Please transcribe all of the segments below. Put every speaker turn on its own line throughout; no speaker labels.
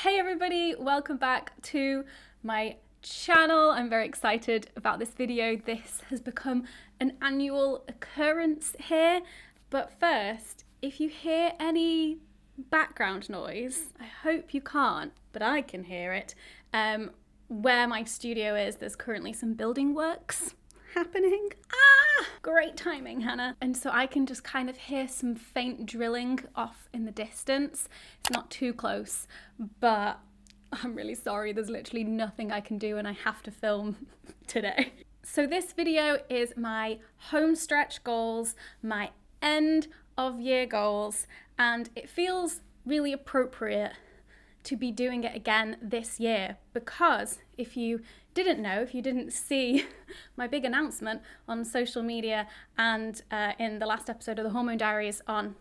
Hey everybody, welcome back to my channel. I'm very excited about this video. This has become an annual occurrence here. But first, if you hear any background noise, I hope you can't, but I can hear it. Where my studio is, there's currently some building works happening. Great timing, Hannah. And so I can just kind of hear some faint drilling off in the distance. It's not too close, but I'm really sorry. There's literally nothing I can do and I have to film today. So this video is my home stretch goals, my end of year goals, and it feels really appropriate to be doing it again this year because if you didn't see my big announcement on social media and in the last episode of the Hormone Diaries on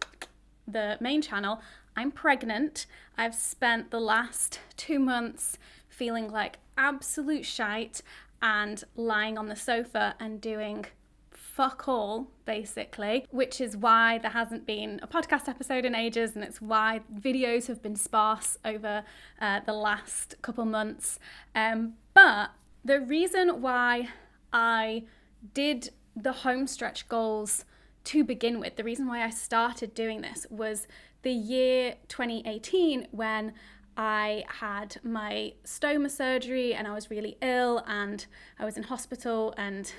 the main channel, I'm pregnant. I've spent the last 2 months feeling like absolute shite and lying on the sofa and doing fuck all, basically, which is why there hasn't been a podcast episode in ages, and it's why videos have been sparse over the last couple months. But the reason why I did the home stretch goals to begin with, the reason why I started doing this was the year 2018 when I had my stoma surgery and I was really ill and I was in hospital and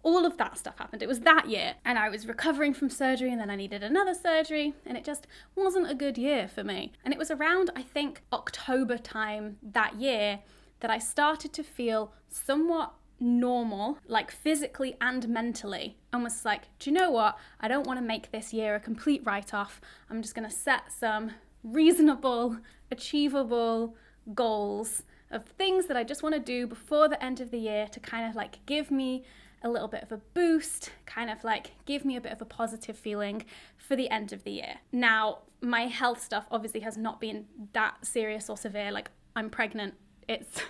all of that stuff happened. It was that year and I was recovering from surgery and then I needed another surgery and it just wasn't a good year for me. And it was around, I think, October time that year that I started to feel somewhat normal, like physically and mentally, and was like, do you know what? I don't want to make this year a complete write-off. I'm just going to set some reasonable, achievable goals of things that I just want to do before the end of the year to kind of like give me a little bit of a boost, kind of like give me a bit of a positive feeling for the end of the year. Now, my health stuff obviously has not been that serious or severe. Like, I'm pregnant. It's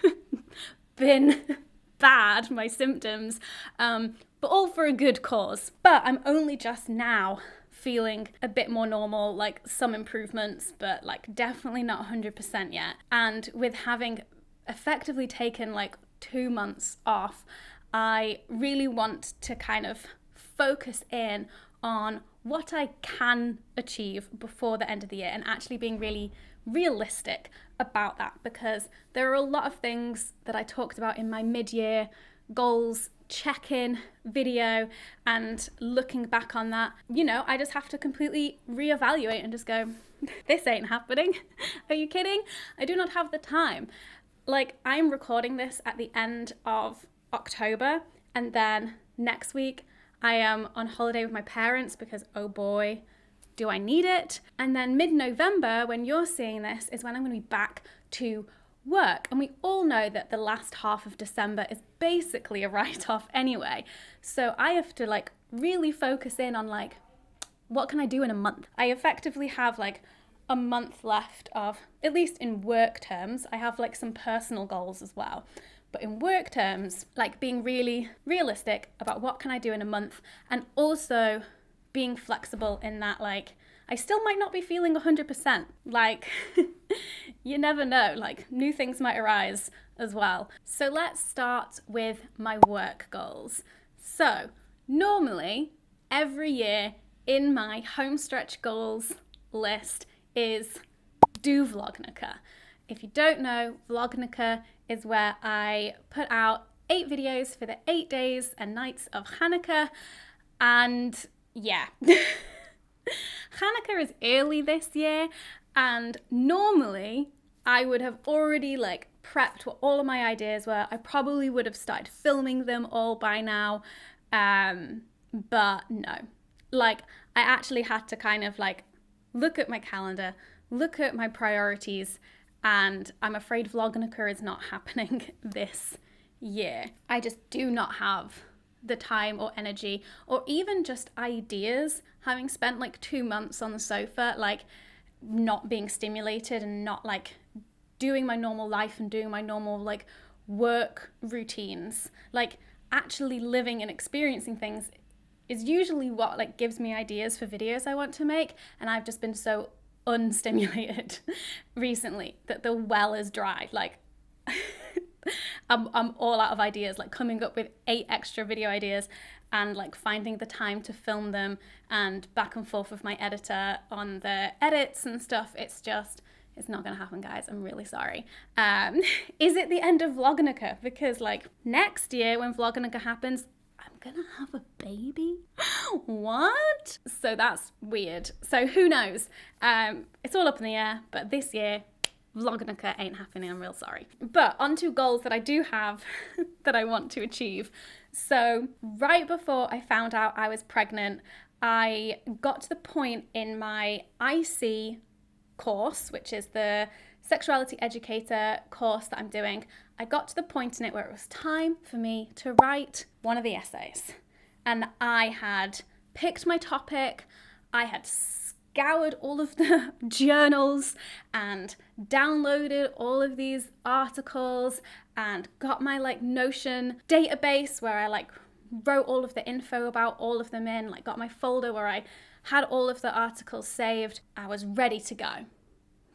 been bad, my symptoms, but all for a good cause. But I'm only just now feeling a bit more normal, like some improvements, but like definitely not 100% yet. And with having effectively taken like 2 months off, I really want to kind of focus in on what I can achieve before the end of the year and actually being really realistic about that, because there are a lot of things that I talked about in my mid-year goals check-in video, and looking back on that, you know, I just have to completely reevaluate and just go, this ain't happening. Are you kidding? I do not have the time. Like, I'm recording this at the end of October, and then next week I am on holiday with my parents because, oh boy, do I need it. And then mid-November, when you're seeing this, is when I'm going to be back to work. And we all know that the last half of December is basically a write-off anyway. So I have to like really focus in on like, what can I do in a month? I effectively have like a month left of, at least in work terms, I have like some personal goals as well. But in work terms, like being really realistic about what can I do in a month, and also being flexible in that, like, I still might not be feeling 100%. Like, you never know, like new things might arise as well. So let's start with my work goals. So normally every year in my home stretch goals list is do Vlognica. If you don't know, Vlognica is where I put out 8 videos for the 8 days and nights of Hanukkah. And yeah, Hanukkah is early this year, and normally I would have already like prepped what all of my ideas were. I probably would have started filming them all by now, but no. Like, I actually had to kind of like look at my calendar, look at my priorities, and I'm afraid Vlognica is not happening this year. I just do not have the time or energy or even just ideas, having spent like 2 months on the sofa, like not being stimulated and not like doing my normal life and doing my normal like work routines. Like actually living and experiencing things is usually what like gives me ideas for videos I want to make, and I've just been so unstimulated recently, that the well is dry. Like, I'm all out of ideas, like coming up with 8 extra video ideas and like finding the time to film them and back and forth with my editor on the edits and stuff. It's not gonna happen, guys. I'm really sorry. Is it the end of Vlognica? Because like next year when Vlognica happens, I'm gonna have a baby. What? So that's weird. So who knows? It's all up in the air, but this year, Vlognica ain't happening. I'm real sorry. But onto goals that I do have that I want to achieve. So right before I found out I was pregnant, I got to the point in my IC course, which is the sexuality educator course that I'm doing. I got to the point in it where it was time for me to write one of the essays. And I had picked my topic. I had scoured all of the journals and downloaded all of these articles and got my like Notion database where I like wrote all of the info about all of them in, like got my folder where I had all of the articles saved. I was ready to go.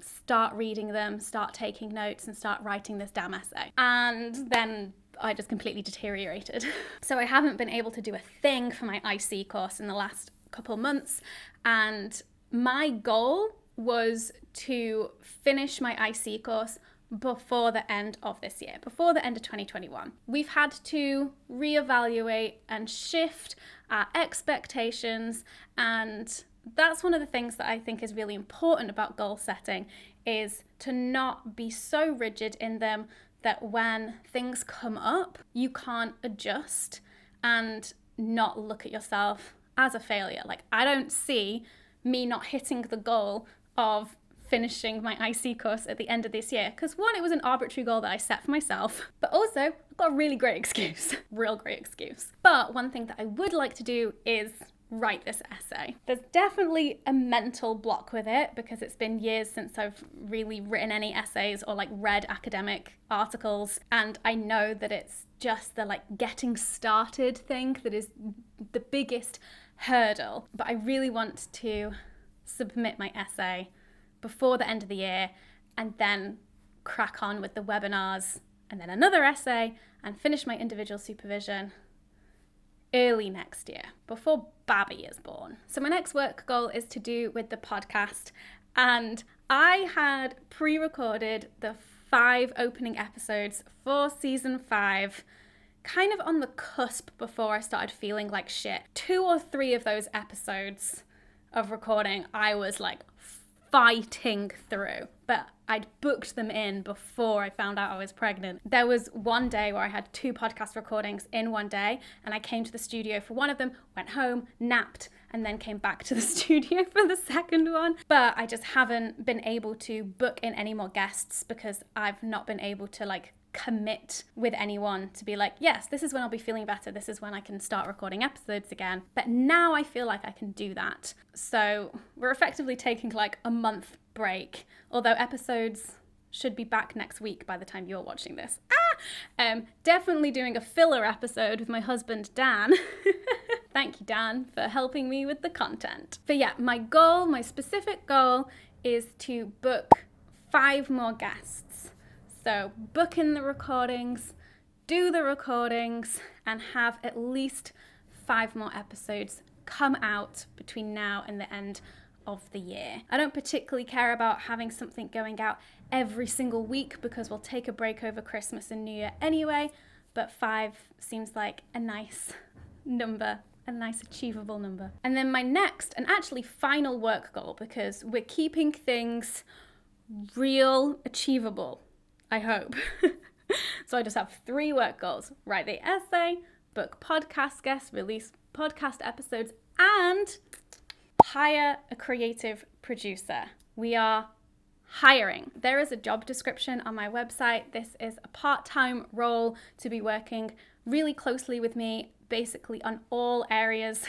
Start reading them, start taking notes, and start writing this damn essay. And then I just completely deteriorated. So I haven't been able to do a thing for my IC course in the last couple months. And my goal was to finish my IC course before the end of this year, before the end of 2021. We've had to reevaluate and shift our expectations, and that's one of the things that I think is really important about goal setting, is to not be so rigid in them that when things come up, you can't adjust and not look at yourself as a failure. Like, I don't see me not hitting the goal of finishing my IC course at the end of this year, because one, it was an arbitrary goal that I set for myself, but also I've got a really great excuse, real great excuse. But one thing that I would like to do is write this essay. There's definitely a mental block with it because it's been years since I've really written any essays or like read academic articles, and I know that it's just the like getting started thing that is the biggest hurdle. But I really want to submit my essay before the end of the year and then crack on with the webinars and then another essay and finish my individual supervision early next year, before Babby is born. So my next work goal is to do with the podcast, and I had pre-recorded the 5 opening episodes for season 5 kind of on the cusp before I started feeling like shit. 2 or 3 of those episodes of recording I was like fighting through, but I'd booked them in before I found out I was pregnant. There was one day where I had 2 podcast recordings in one day, and I came to the studio for one of them, went home, napped, and then came back to the studio for the second one. But I just haven't been able to book in any more guests because I've not been able to like commit with anyone to be like, yes, this is when I'll be feeling better, this is when I can start recording episodes again. But now I feel like I can do that. So we're effectively taking like a month break, although episodes should be back next week by the time you're watching this. Definitely doing a filler episode with my husband Dan. Thank you, Dan, for helping me with the content. But yeah, my goal, my specific goal, is to book 5 more guests. So book in the recordings, do the recordings, and have at least 5 more episodes come out between now and the end of the year. I don't particularly care about having something going out every single week because we'll take a break over Christmas and New Year anyway, but 5 seems like a nice number, a nice achievable number. And then my next and actually final work goal, because we're keeping things real achievable, I hope. So I just have 3 work goals: write the essay, book podcast guests, release podcast episodes, and hire a creative producer. We are hiring. There is a job description on my website. This is a part-time role to be working really closely with me, basically on all areas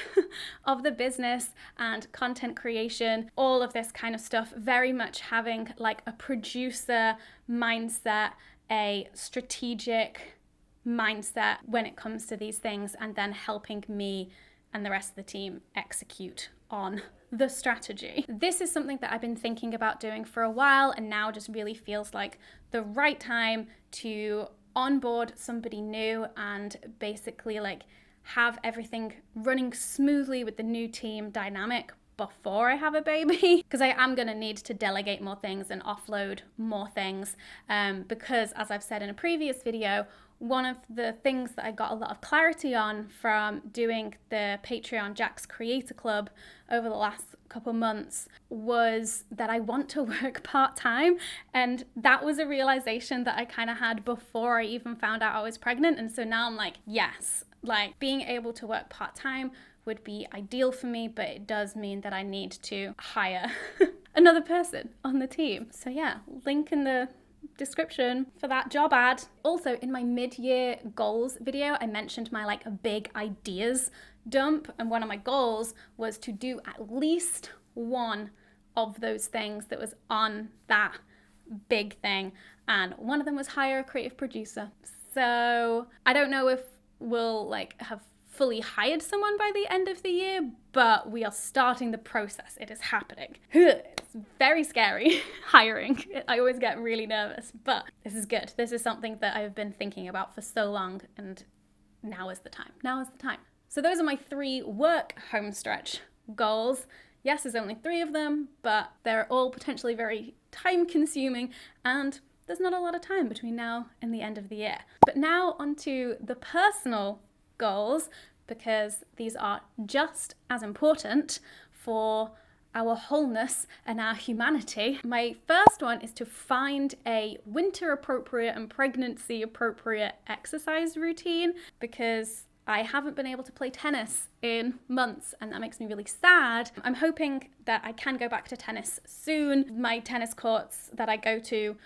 of the business and content creation, all of this kind of stuff, very much having like a producer mindset, a strategic mindset when it comes to these things, and then helping me and the rest of the team execute on the strategy. This is something that I've been thinking about doing for a while, and now just really feels like the right time to onboard somebody new and basically like have everything running smoothly with the new team dynamic before I have a baby, because I am going to need to delegate more things and offload more things, because as I've said in a previous video, one of the things that I got a lot of clarity on from doing the Patreon Jack's Creator Club over the last couple months was that I want to work part-time, and that was a realization that I kind of had before I even found out I was pregnant. And so now I'm like, yes, like being able to work part-time would be ideal for me, but it does mean that I need to hire another person on the team. So yeah, link in the description for that job ad. Also, in my mid-year goals video, I mentioned my like big ideas dump, and one of my goals was to do at least one of those things that was on that big thing, and one of them was hire a creative producer. So I don't know if we'll like have fully hired someone by the end of the year, but we are starting the process. It is happening. It's very scary hiring. I always get really nervous, but this is good. This is something that I've been thinking about for so long, and now is the time. Now is the time. So those are my 3 work home stretch goals. Yes, there's only 3 of them, but they're all potentially very time consuming, and there's not a lot of time between now and the end of the year. But now onto the personal goals, because these are just as important for our wholeness and our humanity. My first one is to find a winter appropriate and pregnancy appropriate exercise routine, because I haven't been able to play tennis in months, and that makes me really sad. I'm hoping that I can go back to tennis soon. My tennis courts that I go to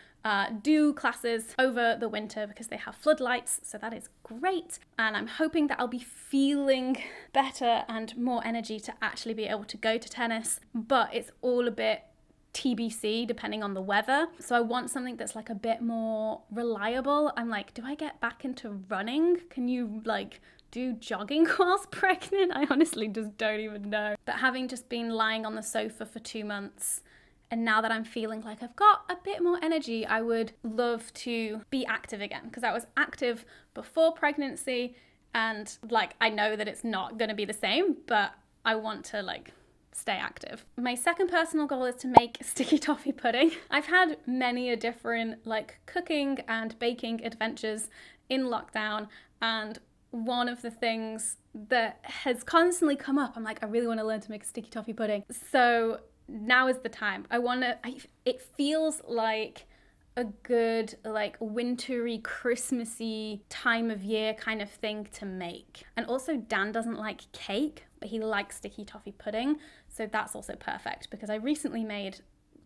do classes over the winter because they have floodlights, so that is great. And I'm hoping that I'll be feeling better and more energy to actually be able to go to tennis, but it's all a bit TBC depending on the weather. So I want something that's like a bit more reliable. I'm like, do I get back into running? Can you like do jogging whilst pregnant? I honestly just don't even know. But having just been lying on the sofa for 2 months, and now that I'm feeling like I've got a bit more energy, I would love to be active again, because I was active before pregnancy, and like I know that it's not going to be the same, but I want to like stay active. My second personal goal is to make sticky toffee pudding. I've had many a different like cooking and baking adventures in lockdown, and one of the things that has constantly come up, I'm like, I really want to learn to make a sticky toffee pudding. So now is the time. It feels like a good like wintry, Christmassy time of year kind of thing to make. And also Dan doesn't like cake, but he likes sticky toffee pudding. So that's also perfect, because I recently made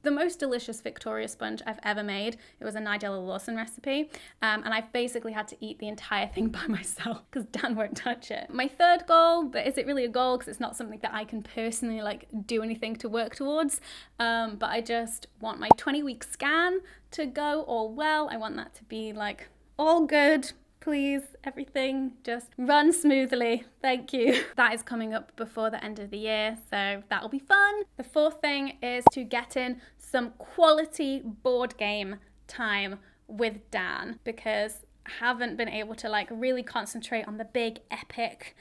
the most delicious Victoria sponge I've ever made. It was a Nigella Lawson recipe, and I've basically had to eat the entire thing by myself because Dan won't touch it. My third goal, but is it really a goal because it's not something that I can personally like do anything to work towards, but I just want my 20-week scan to go all well. I want that to be like all good. Please, everything just run smoothly. Thank you. That is coming up before the end of the year, so that'll be fun. The fourth thing is to get in some quality board game time with Dan, because I haven't been able to like really concentrate on the big epic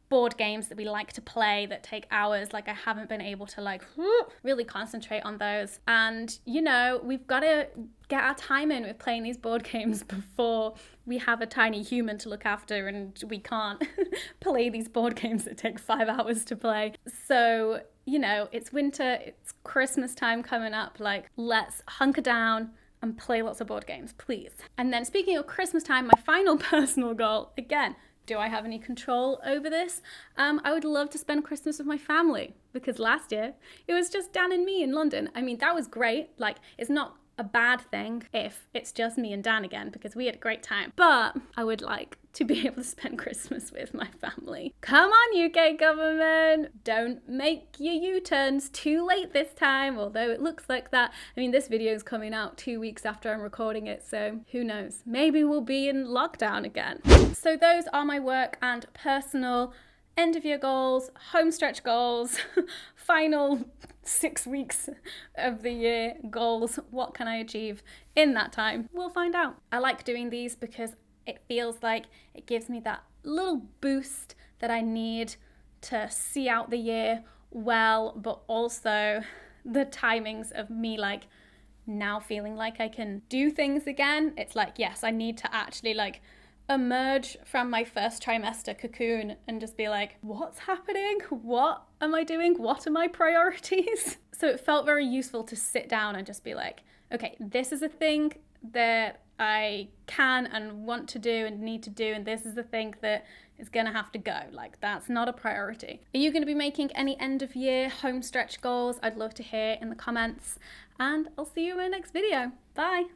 board games that we like to play that take hours. Like I haven't been able to like really concentrate on those. And you know, we've got to get our time in with playing these board games before we have a tiny human to look after, and we can't play these board games that take 5 hours to play. So, you know, it's winter, it's Christmas time coming up, like let's hunker down and play lots of board games, please. And then speaking of Christmas time, my final personal goal, again, do I have any control over this? I would love to spend Christmas with my family, because last year it was just Dan and me in London. I mean, that was great. Like, it's not a bad thing if it's just me and Dan again, because we had a great time. But I would like to be able to spend Christmas with my family. Come on, UK government, don't make your U-turns too late this time, although it looks like that. I mean, this video is coming out 2 weeks after I'm recording it, so who knows? Maybe we'll be in lockdown again. So those are my work and personal end of year goals, home stretch goals, final 6 weeks of the year goals. What can I achieve in that time? We'll find out. I like doing these because it feels like it gives me that little boost that I need to see out the year well, but also the timings of me like now feeling like I can do things again. It's like, yes, I need to actually like emerge from my first trimester cocoon and just be like, what's happening? What am I doing? What are my priorities? So it felt very useful to sit down and just be like, okay, this is a thing that I can and want to do and need to do, and this is the thing that is gonna have to go. Like, that's not a priority. Are you gonna be making any end of year home stretch goals? I'd love to hear in the comments, and I'll see you in my next video. Bye.